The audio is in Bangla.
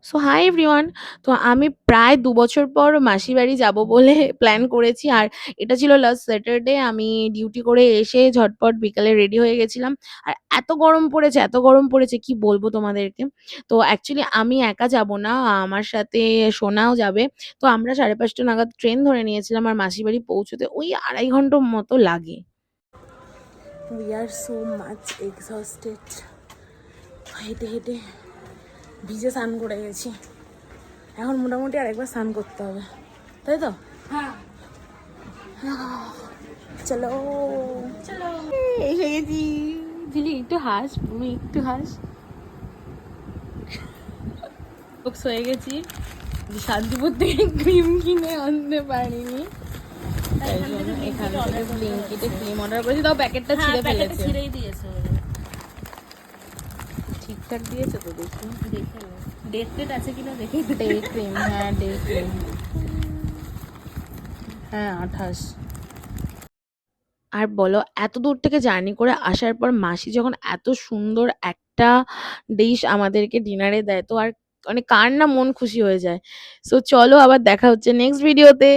So hi everyone. তো আমি প্রায় ২ বছর পর মাসির বাড়ি যাবো বলে প্ল্যান করেছি। আর এটা ছিল লাস্ট স্যাটারডে। আমি ডিউটি করে এসে ঝটপট বিকালে রেডি হয়ে গেছিলাম। আর এত গরম পড়েছে, এত গরম পড়েছে কি বলবো তোমাদেরকে। তো অ্যাকচুয়ালি আমি একা যাবো না, আমার সাথে সোনাও যাবে। তো আমরা ৫:৩০ নাগাদ ট্রেন ধরে নিয়েছিলাম আর মাসির বাড়ি পৌঁছতে ওই ২.৫ ঘন্টা মতো লাগে। We are so much exhausted. হেঁটে, হেঁটে ভিজে স্নান করে গেছি। এখন মোটামুটি আরেকবার স্নান করতে হবে, তাই তো? হ্যাঁ। চলো চলো, এসে গেছি। ঝিলি একটু হাস, তুমি একটু হাস। হয়ে গেছি, শান্তিপুর থেকে ক্রিম কিনে আনতে পারিনি, তাই জন্য এখান থেকে ব্লিঙ্কিটে ক্রিম অর্ডার করেছি। তাও প্যাকেটটা ছিঁড়ে ফেলেছে। ছিঁড়েই দিয়েছে, ঠিকঠাক দিয়েছে তো? দেখি দেখে ডেট টেট আছে কিনা দেখি। ডে ক্রিম, হ্যাঁ ডে ক্রিম, হ্যাঁ ২৮। আর বলো, এত দূর থেকে জার্নি করে আসার পর মাসি যখন এত সুন্দর একটা ডিশ আমাদেরকে ডিনারে দেয়, তো আর মানে কার না মন খুশি হয়ে যায়। সো চলো আবার দেখা হচ্ছে নেক্সট ভিডিওতে।